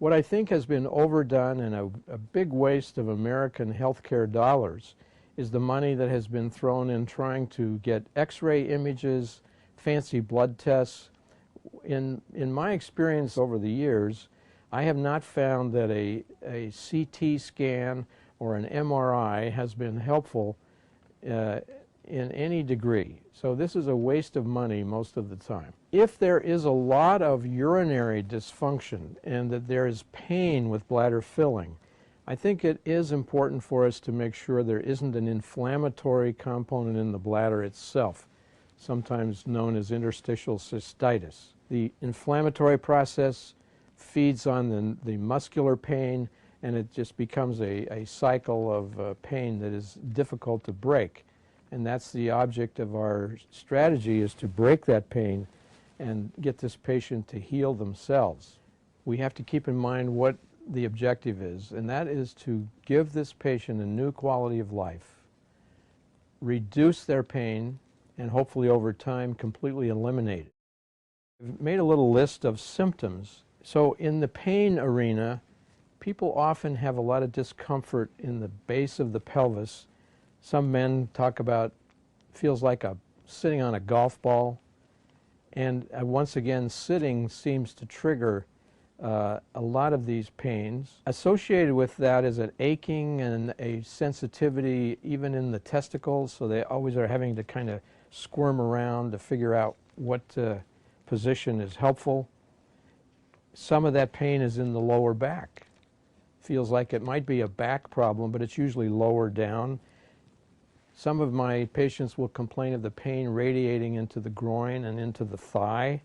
What I think has been overdone and a big waste of American healthcare dollars is the money that has been thrown in trying to get X-ray images, fancy blood tests. In my experience over the years, I have not found that a CT scan or an MRI has been helpful in any degree. So this is a waste of money most of the time. If there is a lot of urinary dysfunction and that there is pain with bladder filling, I think it is important for us to make sure there isn't an inflammatory component in the bladder itself, sometimes known as interstitial cystitis. The inflammatory process feeds on the muscular pain, and it just becomes a cycle of pain that is difficult to break. And that's the object of our strategy, is to break that pain and get this patient to heal themselves. We have to keep in mind what the objective is, and that is to give this patient a new quality of life, reduce their pain, and hopefully over time completely eliminate it. I've made a little list of symptoms. So in the pain arena, people often have a lot of discomfort in the base of the pelvis. Some men talk about feels like sitting on a golf ball, and once again, sitting seems to trigger a lot of these pains. Associated with that is an aching and a sensitivity even in the testicles, so they always are having to kind of squirm around to figure out what position is helpful. Some of that pain is in the lower back. Feels like it might be a back problem, but it's usually lower down. Some of my patients will complain of the pain radiating into the groin and into the thigh,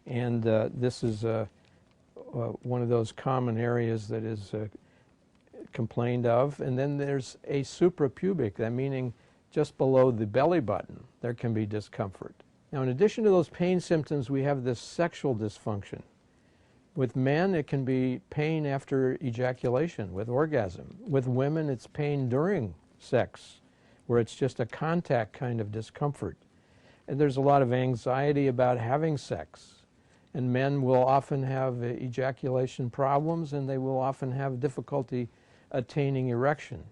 and this is one of those common areas that is complained of. And then there's a suprapubic, that meaning just below the belly button, there can be discomfort. Now, in addition to those pain symptoms, we have this sexual dysfunction. With men, it can be pain after ejaculation, with orgasm. With women, it's pain during sex, where it's just a contact kind of discomfort. And there's a lot of anxiety about having sex. And men will often have ejaculation problems, and they will often have difficulty attaining erection.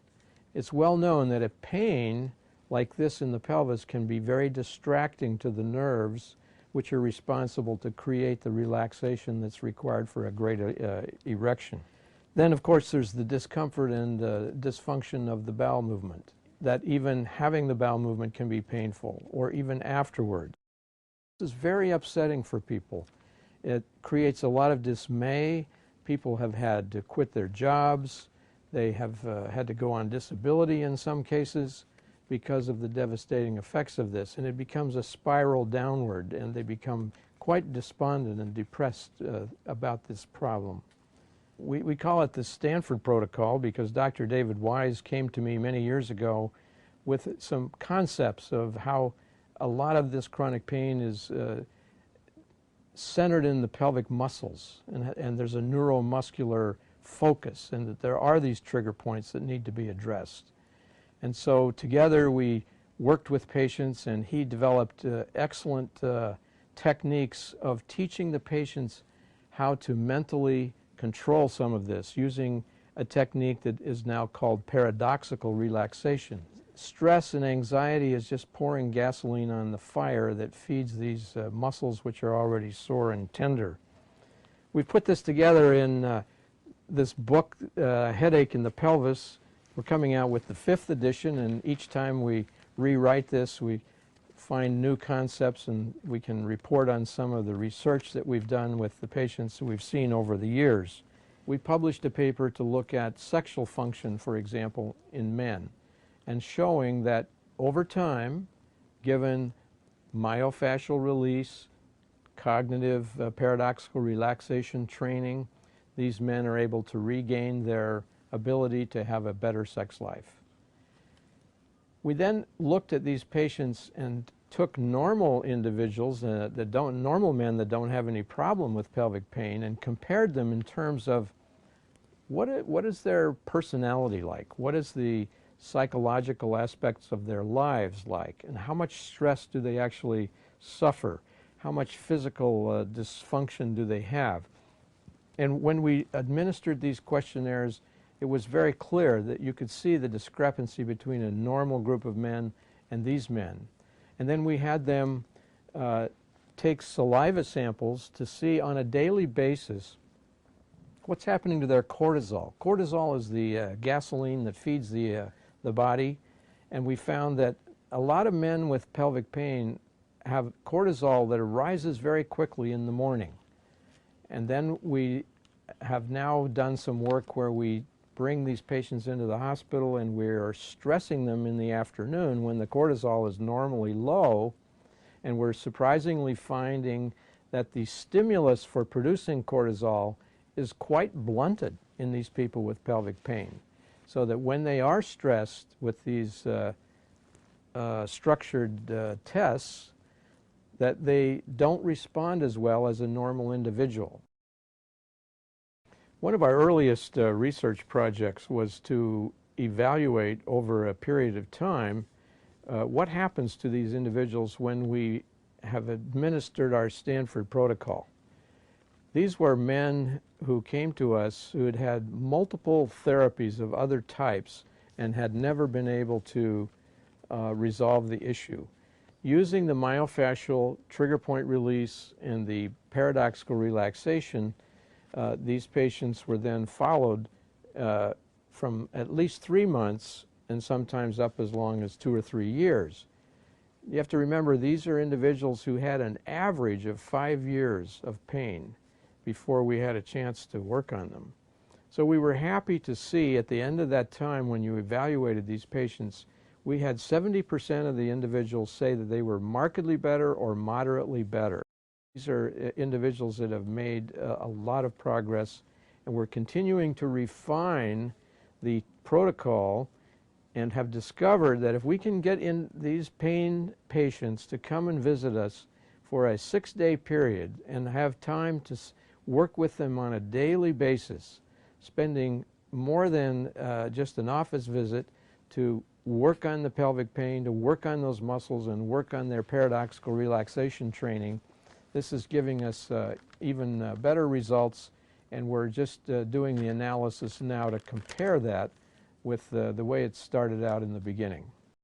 It's well known that a pain like this in the pelvis can be very distracting to the nerves, which are responsible to create the relaxation that's required for a great erection. Then, of course, there's the discomfort and dysfunction of the bowel movement, that even having the bowel movement can be painful, or even afterward. This is very upsetting for people. It creates a lot of dismay. People have had to quit their jobs. They have had to go on disability in some cases because of the devastating effects of this, and it becomes a spiral downward, and they become quite despondent and depressed about this problem. We call it the Stanford Protocol because Dr. David Wise came to me many years ago with some concepts of how a lot of this chronic pain is centered in the pelvic muscles, and there's a neuromuscular focus, and that there are these trigger points that need to be addressed. And so together we worked with patients, and he developed excellent techniques of teaching the patients how to mentally control some of this using a technique that is now called paradoxical relaxation. Stress and anxiety is just pouring gasoline on the fire that feeds these muscles which are already sore and tender. We've put this together in this book, Headache in the Pelvis. We're coming out with the 5th edition, and each time we rewrite this, we find new concepts, and we can report on some of the research that we've done with the patients that we've seen over the years. We published a paper to look at sexual function, for example, in men, and showing that over time, given myofascial release, cognitive paradoxical relaxation training, these men are able to regain their ability to have a better sex life. We then looked at these patients and took normal individuals, normal men that don't have any problem with pelvic pain, and compared them in terms of what is their personality like, what is the psychological aspects of their lives like, and how much stress do they actually suffer, how much physical dysfunction do they have. And when we administered these questionnaires, it was very clear that you could see the discrepancy between a normal group of men and these men. And then we had them take saliva samples to see on a daily basis what's happening to their cortisol. Cortisol is the gasoline that feeds the body, and we found that a lot of men with pelvic pain have cortisol that rises very quickly in the morning. And then we have now done some work where we bring these patients into the hospital and we're stressing them in the afternoon when the cortisol is normally low, and we're surprisingly finding that the stimulus for producing cortisol is quite blunted in these people with pelvic pain, so that when they are stressed with these structured tests, that they don't respond as well as a normal individual. One of our earliest research projects was to evaluate over a period of time what happens to these individuals when we have administered our Stanford Protocol. These were men who came to us who had had multiple therapies of other types and had never been able to resolve the issue. Using the myofascial trigger point release and the paradoxical relaxation, these patients were then followed from at least 3 months and sometimes up as long as 2 or 3 years. You have to remember, these are individuals who had an average of 5 years of pain before we had a chance to work on them. So we were happy to see at the end of that time, when you evaluated these patients, we had 70% of the individuals say that they were markedly better or moderately better. These are individuals that have made a lot of progress, and we're continuing to refine the protocol and have discovered that if we can get in these pain patients to come and visit us for a 6-day period and have time to work with them on a daily basis, spending more than just an office visit to work on the pelvic pain, to work on those muscles and work on their paradoxical relaxation training, this is giving us even better results, and we're just doing the analysis now to compare that with the way it started out in the beginning.